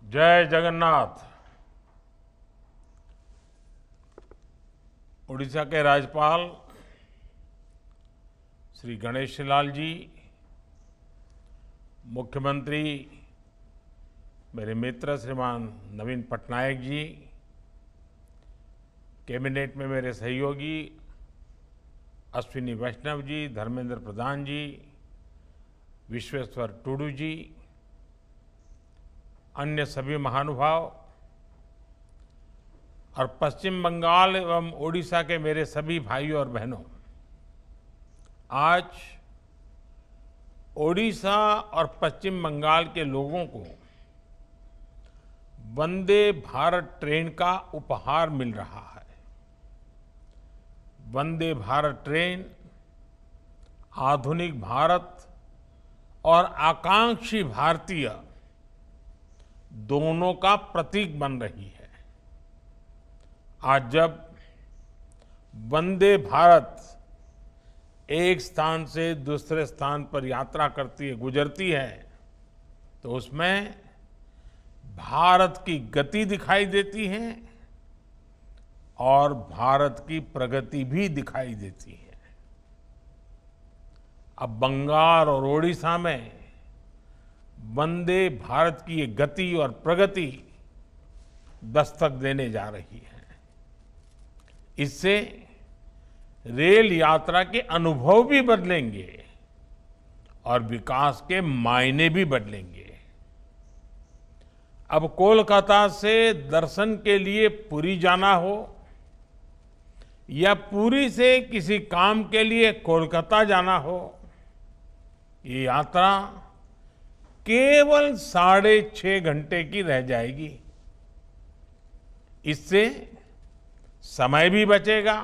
जय जगन्नाथ। उड़ीसा के राज्यपाल श्री गणेशी लाल जी, मुख्यमंत्री मेरे मित्र श्रीमान नवीन पटनायक जी, कैबिनेट में मेरे सहयोगी अश्विनी वैष्णव जी, धर्मेंद्र प्रधान जी, विश्वेश्वर टूडू जी, अन्य सभी महानुभाव और पश्चिम बंगाल एवं ओडिशा के मेरे सभी भाइयों और बहनों, आज ओडिशा और पश्चिम बंगाल के लोगों को वंदे भारत ट्रेन का उपहार मिल रहा है। वंदे भारत ट्रेन आधुनिक भारत और आकांक्षी भारतीय दोनों का प्रतीक बन रही है। आज जब वंदे भारत एक स्थान से दूसरे स्थान पर यात्रा करती है, गुजरती है, तो उसमें भारत की गति दिखाई देती है और भारत की प्रगति भी दिखाई देती है। अब बंगाल और ओडिशा में वंदे भारत की ये गति और प्रगति दस्तक देने जा रही है। इससे रेल यात्रा के अनुभव भी बदलेंगे और विकास के मायने भी बदलेंगे। अब कोलकाता से दर्शन के लिए पुरी जाना हो या पुरी से किसी काम के लिए कोलकाता जाना हो, ये यात्रा केवल 6.5 घंटे की रह जाएगी। इससे समय भी बचेगा,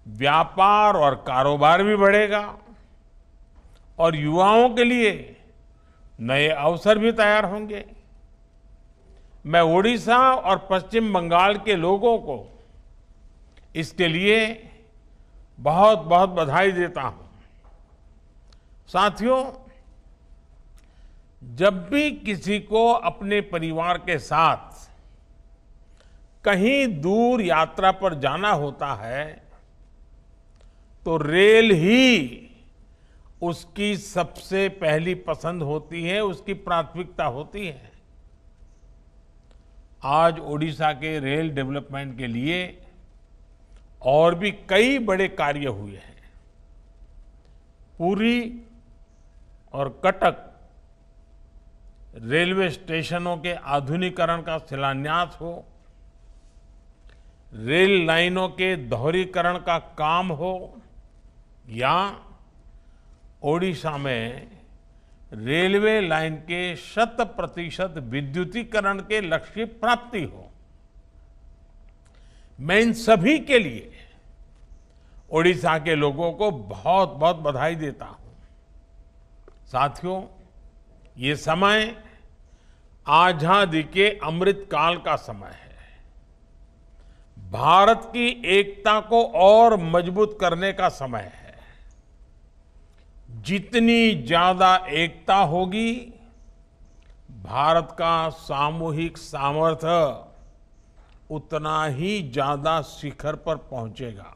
व्यापार और कारोबार भी बढ़ेगा और युवाओं के लिए नए अवसर भी तैयार होंगे। मैं ओडिशा और पश्चिम बंगाल के लोगों को इसके लिए बहुत बहुत बधाई देता हूं। साथियों, जब भी किसी को अपने परिवार के साथ कहीं दूर यात्रा पर जाना होता है तो रेल ही उसकी सबसे पहली पसंद होती है, उसकी प्राथमिकता होती है। आज ओडिशा के रेल डेवलपमेंट के लिए और भी कई बड़े कार्य हुए हैं। पुरी और कटक रेलवे स्टेशनों के आधुनिकीकरण का शिलान्यास हो, रेल लाइनों के दोहरीकरण का काम हो, या ओडिशा में रेलवे लाइन के 100% विद्युतीकरण के लक्ष्य की प्राप्ति हो, मैं इन सभी के लिए ओडिशा के लोगों को बहुत बहुत बधाई देता हूं। साथियों, ये समय आजादी के अमृत काल का समय है। भारत की एकता को और मजबूत करने का समय है। जितनी ज्यादा एकता होगी, भारत का सामूहिक सामर्थ्य उतना ही ज्यादा शिखर पर पहुंचेगा।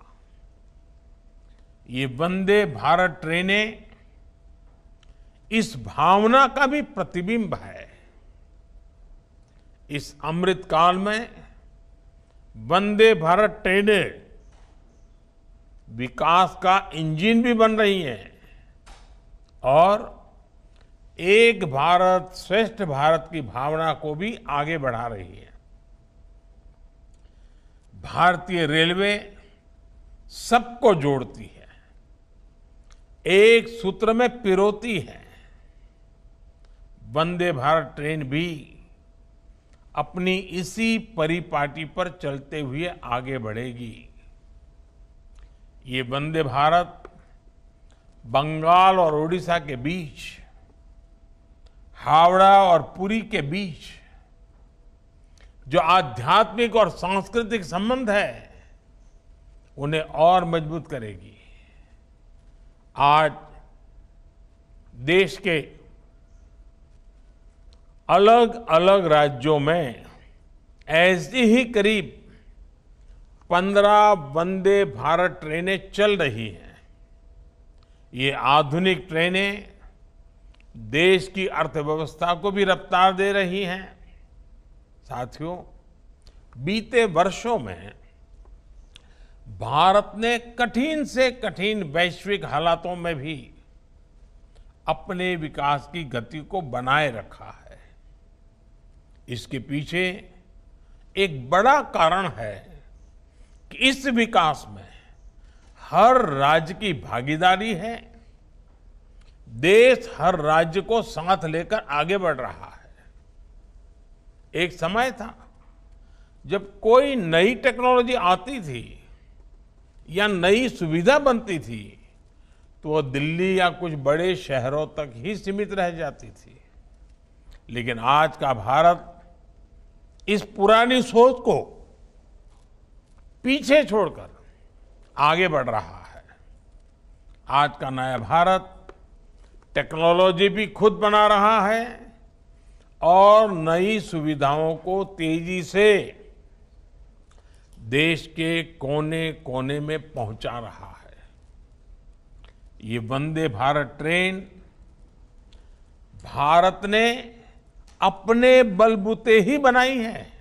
ये वंदे भारत ट्रेनें इस भावना का भी प्रतिबिंब है। इस अमृत काल में वंदे भारत ट्रेनें विकास का इंजन भी बन रही हैं और एक भारत श्रेष्ठ भारत की भावना को भी आगे बढ़ा रही है। भारतीय रेलवे सबको जोड़ती है, एक सूत्र में पिरोती है। वंदे भारत ट्रेन भी अपनी इसी परिपाटी पर चलते हुए आगे बढ़ेगी। ये वंदे भारत बंगाल और ओडिशा के बीच, हावड़ा और पुरी के बीच जो आध्यात्मिक और सांस्कृतिक संबंध है, उन्हें और मजबूत करेगी। आज देश के अलग अलग राज्यों में ऐसी ही करीब 15 वंदे भारत ट्रेनें चल रही हैं। ये आधुनिक ट्रेनें देश की अर्थव्यवस्था को भी रफ्तार दे रही हैं। साथियों, बीते वर्षों में भारत ने कठिन से कठिन वैश्विक हालातों में भी अपने विकास की गति को बनाए रखा है। इसके पीछे एक बड़ा कारण है कि इस विकास में हर राज्य की भागीदारी है। देश हर राज्य को साथ लेकर आगे बढ़ रहा है। एक समय था जब कोई नई टेक्नोलॉजी आती थी या नई सुविधा बनती थी तो वो दिल्ली या कुछ बड़े शहरों तक ही सीमित रह जाती थी। लेकिन आज का भारत इस पुरानी सोच को पीछे छोड़कर आगे बढ़ रहा है। आज का नया भारत टेक्नोलॉजी भी खुद बना रहा है और नई सुविधाओं को तेजी से देश के कोने कोने में पहुंचा रहा है। ये वंदे भारत ट्रेन भारत ने अपने बलबूते ही बनाई है।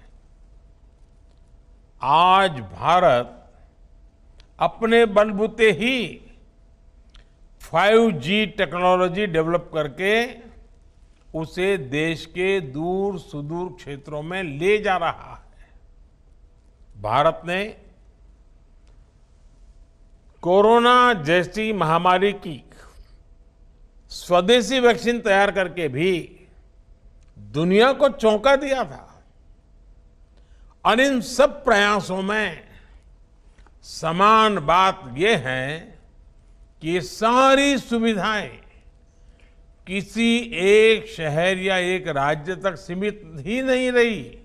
आज भारत अपने बलबूते ही 5G टेक्नोलॉजी डेवलप करके उसे देश के दूर सुदूर क्षेत्रों में ले जा रहा है। भारत ने कोरोना जैसी महामारी की स्वदेशी वैक्सीन तैयार करके भी दुनिया को चौंका दिया था। और इन सब प्रयासों में समान बात यह है कि ये सारी सुविधाएं किसी एक शहर या एक राज्य तक सीमित ही नहीं रही,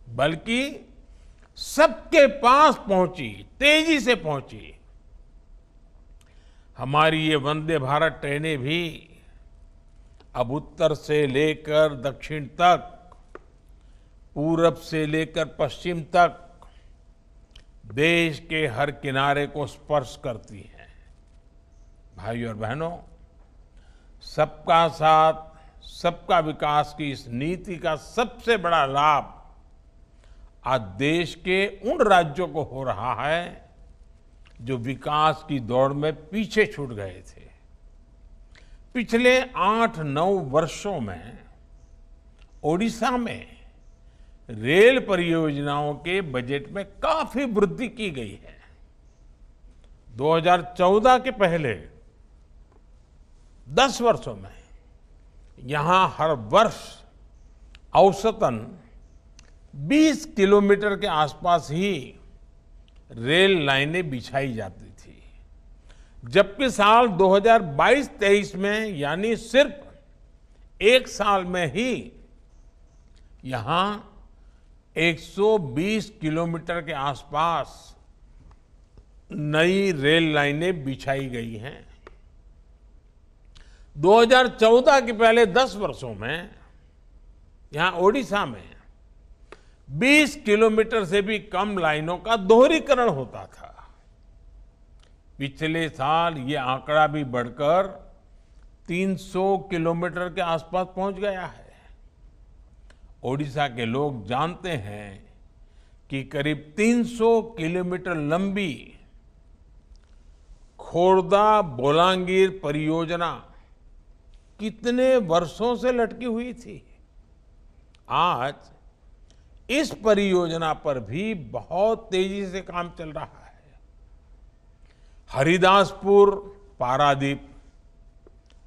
बल्कि सबके पास पहुंची, तेजी से पहुंची। हमारी ये वंदे भारत ट्रेनें भी अब उत्तर से लेकर दक्षिण तक, पूरब से लेकर पश्चिम तक देश के हर किनारे को स्पर्श करती हैं। भाइयों और बहनों, सबका साथ सबका विकास की इस नीति का सबसे बड़ा लाभ आज देश के उन राज्यों को हो रहा है जो विकास की दौड़ में पीछे छूट गए थे। पिछले 8-9 वर्षों में ओडिशा में रेल परियोजनाओं के बजट में काफी वृद्धि की गई है। 2014 के पहले 10 वर्षों में यहां हर वर्ष औसतन 20 किलोमीटर के आसपास ही रेल लाइनें बिछाई जाती थी, जबकि साल 2022-23 में यानी सिर्फ एक साल में ही यहां 120 किलोमीटर के आसपास नई रेल लाइनें बिछाई गई हैं। 2014 के पहले 10 वर्षों में यहां ओडिशा में 20 किलोमीटर से भी कम लाइनों का दोहरीकरण होता था। पिछले साल ये आंकड़ा भी बढ़कर 300 किलोमीटर के आसपास पहुंच गया है। ओडिशा के लोग जानते हैं कि करीब 300 किलोमीटर लंबी खोर्दा बोलांगीर परियोजना कितने वर्षों से लटकी हुई थी। आज इस परियोजना पर भी बहुत तेजी से काम चल रहा है। हरिदासपुर पारादीप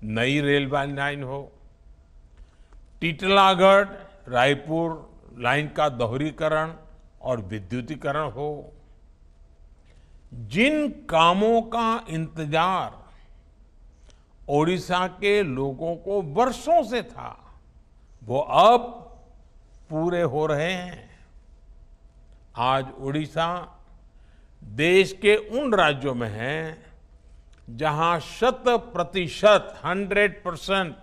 नई रेल लाइन हो, टीटलागढ़ रायपुर लाइन का दोहरीकरण और विद्युतीकरण हो, जिन कामों का इंतजार ओडिशा के लोगों को वर्षों से था, वो अब पूरे हो रहे हैं। आज ओडिशा देश के उन राज्यों में है जहां 100%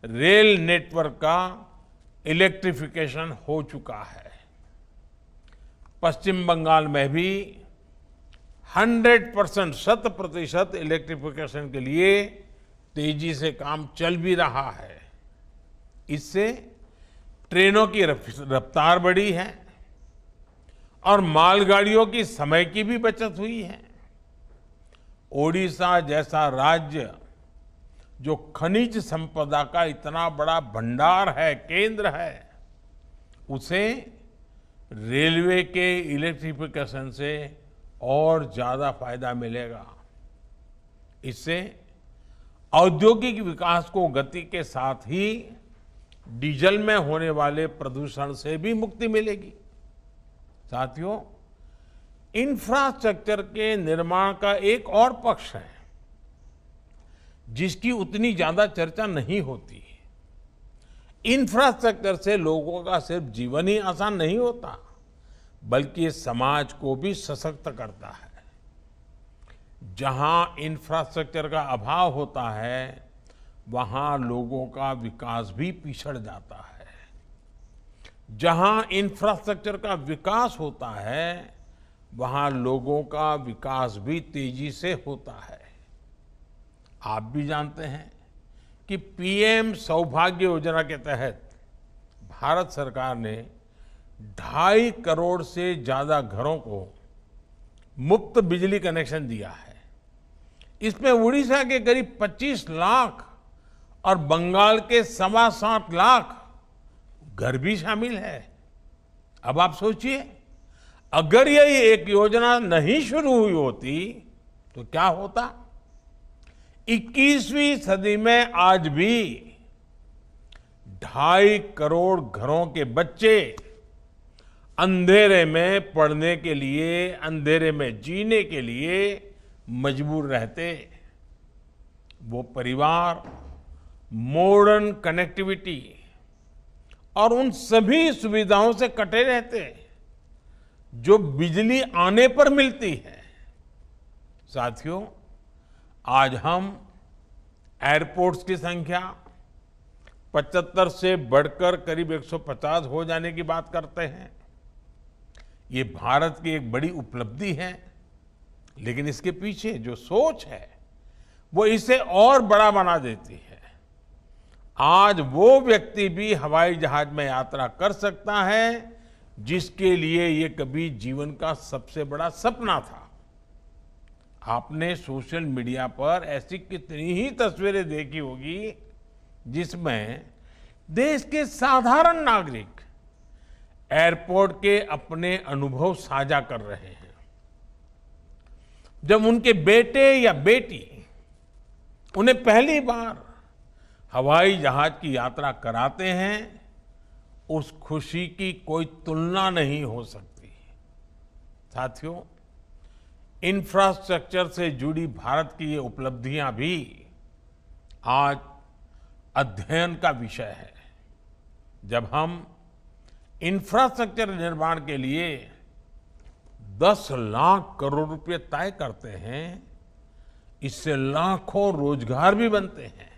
रेल नेटवर्क का इलेक्ट्रिफिकेशन हो चुका है। पश्चिम बंगाल में भी 100% 100% इलेक्ट्रिफिकेशन के लिए तेजी से काम चल भी रहा है। इससे ट्रेनों की रफ्तार बढ़ी है और मालगाड़ियों की समय की भी बचत हुई है। ओडिशा जैसा राज्य जो खनिज संपदा का इतना बड़ा भंडार है, केंद्र है, उसे रेलवे के इलेक्ट्रिफिकेशन से और ज्यादा फायदा मिलेगा। इससे औद्योगिक विकास को गति के साथ ही डीजल में होने वाले प्रदूषण से भी मुक्ति मिलेगी। साथियों, इंफ्रास्ट्रक्चर के निर्माण का एक और पक्ष है जिसकी उतनी ज्यादा चर्चा नहीं होती। इंफ्रास्ट्रक्चर से लोगों का सिर्फ जीवन ही आसान नहीं होता, बल्कि ये समाज को भी सशक्त करता है। जहां इंफ्रास्ट्रक्चर का अभाव होता है, वहां लोगों का विकास भी पिछड़ जाता है। जहां इंफ्रास्ट्रक्चर का विकास होता है, वहां लोगों का विकास भी तेजी से होता है। आप भी जानते हैं कि पीएम सौभाग्य योजना के तहत भारत सरकार ने 2.5 करोड़ से ज्यादा घरों को मुफ्त बिजली कनेक्शन दिया है। इसमें उड़ीसा के करीब 25 लाख और बंगाल के 7.25 लाख घर भी शामिल है। अब आप सोचिए, अगर ये एक योजना नहीं शुरू हुई होती तो क्या होता। 21वीं सदी में आज भी 2.5 करोड़ घरों के बच्चे अंधेरे में पढ़ने के लिए, अंधेरे में जीने के लिए मजबूर रहते। वो परिवार मॉडर्न कनेक्टिविटी और उन सभी सुविधाओं से कटे रहते जो बिजली आने पर मिलती है। साथियों, आज हम एयरपोर्ट्स की संख्या 75 से बढ़कर करीब 150 हो जाने की बात करते हैं। ये भारत की एक बड़ी उपलब्धि है, लेकिन इसके पीछे जो सोच है वो इसे और बड़ा बना देती है। आज वो व्यक्ति भी हवाई जहाज में यात्रा कर सकता है जिसके लिए ये कभी जीवन का सबसे बड़ा सपना था। आपने सोशल मीडिया पर ऐसी कितनी ही तस्वीरें देखी होगी जिसमें देश के साधारण नागरिक एयरपोर्ट के अपने अनुभव साझा कर रहे हैं। जब उनके बेटे या बेटी उन्हें पहली बार हवाई जहाज की यात्रा कराते हैं, उस खुशी की कोई तुलना नहीं हो सकती। साथियों, इंफ्रास्ट्रक्चर से जुड़ी भारत की ये उपलब्धियां भी आज अध्ययन का विषय है। जब हम इंफ्रास्ट्रक्चर निर्माण के लिए 10 लाख करोड़ रुपए तय करते हैं, इससे लाखों रोजगार भी बनते हैं।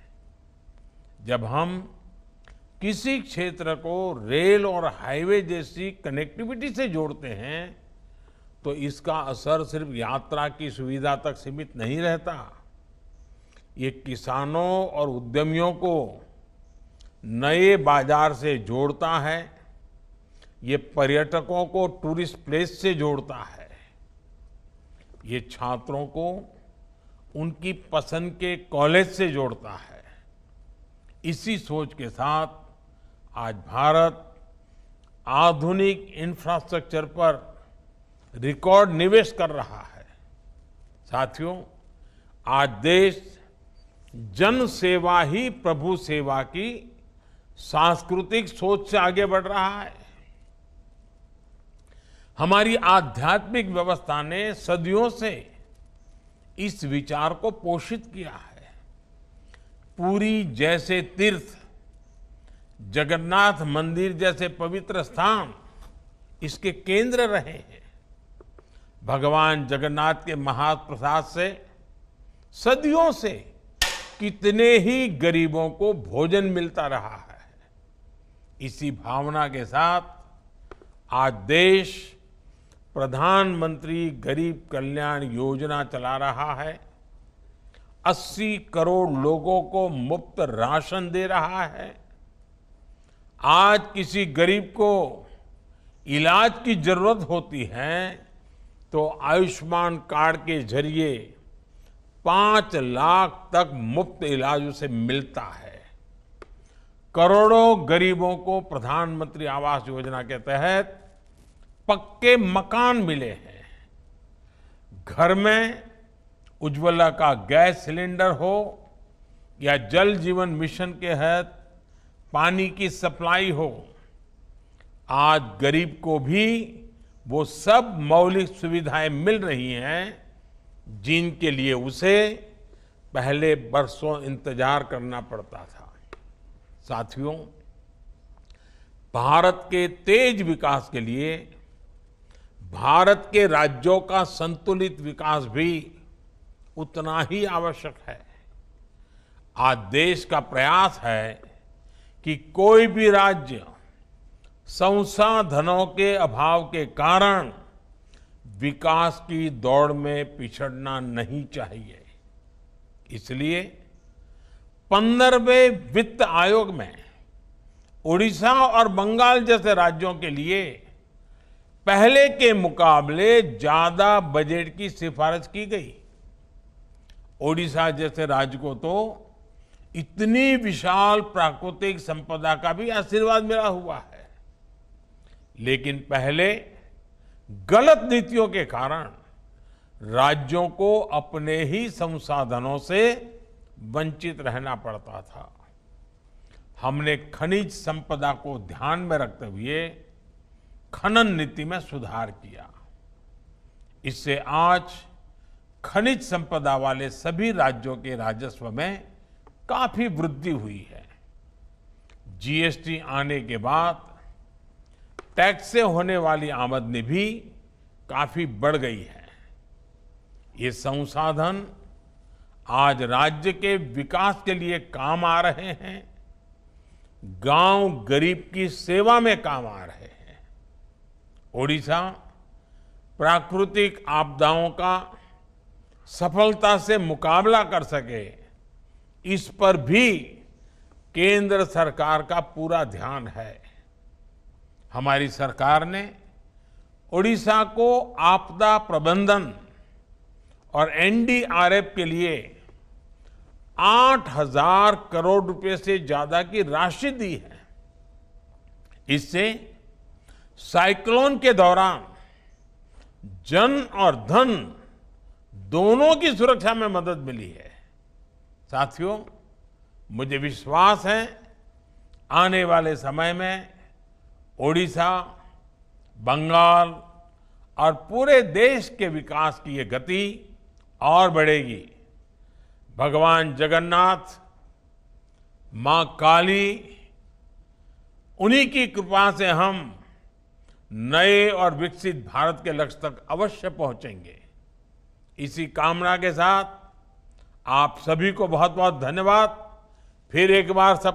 जब हम किसी क्षेत्र को रेल और हाईवे जैसी कनेक्टिविटी से जोड़ते हैं, तो इसका असर सिर्फ यात्रा की सुविधा तक सीमित नहीं रहता। ये किसानों और उद्यमियों को नए बाजार से जोड़ता है। ये पर्यटकों को टूरिस्ट प्लेस से जोड़ता है। ये छात्रों को उनकी पसंद के कॉलेज से जोड़ता है। इसी सोच के साथ आज भारत आधुनिक इंफ्रास्ट्रक्चर पर रिकॉर्ड निवेश कर रहा है। साथियों, आज देश जन सेवा ही प्रभु सेवा की सांस्कृतिक सोच से आगे बढ़ रहा है। हमारी आध्यात्मिक व्यवस्था ने सदियों से इस विचार को पोषित किया है। पुरी जैसे तीर्थ, जगन्नाथ मंदिर जैसे पवित्र स्थान इसके केंद्र रहे हैं। भगवान जगन्नाथ के महाप्रसाद से सदियों से कितने ही गरीबों को भोजन मिलता रहा है। इसी भावना के साथ आज देश प्रधानमंत्री गरीब कल्याण योजना चला रहा है। 80 करोड़ लोगों को मुफ्त राशन दे रहा है। आज किसी गरीब को इलाज की जरूरत होती है तो आयुष्मान कार्ड के जरिए 5 लाख तक मुफ्त इलाज उसे मिलता है। करोड़ों गरीबों को प्रधानमंत्री आवास योजना के तहत पक्के मकान मिले हैं। घर में उज्ज्वला का गैस सिलेंडर हो या जल जीवन मिशन के तहत पानी की सप्लाई हो, आज गरीब को भी वो सब मौलिक सुविधाएं मिल रही हैं जिनके लिए उसे पहले बरसों इंतजार करना पड़ता था। साथियों, भारत के तेज विकास के लिए भारत के राज्यों का संतुलित विकास भी उतना ही आवश्यक है। आज देश का प्रयास है कि कोई भी राज्य संसाधनों के अभाव के कारण विकास की दौड़ में पिछड़ना नहीं चाहिए। इसलिए 15वें वित्त आयोग में ओडिशा और बंगाल जैसे राज्यों के लिए पहले के मुकाबले ज्यादा बजट की सिफारिश की गई। ओडिशा जैसे राज्य को तो इतनी विशाल प्राकृतिक संपदा का भी आशीर्वाद मिला हुआ है, लेकिन पहले गलत नीतियों के कारण राज्यों को अपने ही संसाधनों से वंचित रहना पड़ता था। हमने खनिज संपदा को ध्यान में रखते हुए खनन नीति में सुधार किया। इससे आज खनिज संपदा वाले सभी राज्यों के राजस्व में काफी वृद्धि हुई है। जीएसटी आने के बाद टैक्स से होने वाली आमदनी भी काफी बढ़ गई है। ये संसाधन आज राज्य के विकास के लिए काम आ रहे हैं, गांव गरीब की सेवा में काम आ रहे हैं। ओडिशा प्राकृतिक आपदाओं का सफलता से मुकाबला कर सके, इस पर भी केंद्र सरकार का पूरा ध्यान है। हमारी सरकार ने ओडिशा को आपदा प्रबंधन और एनडीआरएफ के लिए 8,000 करोड़ रुपए से ज्यादा की राशि दी है। इससे साइक्लोन के दौरान जन और धन दोनों की सुरक्षा में मदद मिली है। साथियों, मुझे विश्वास है आने वाले समय में ओडिशा, बंगाल और पूरे देश के विकास की ये गति और बढ़ेगी। भगवान जगन्नाथ, मां काली, उन्हीं की कृपा से हम नए और विकसित भारत के लक्ष्य तक अवश्य पहुंचेंगे। इसी कामना के साथ आप सभी को बहुत बहुत धन्यवाद। फिर एक बार सब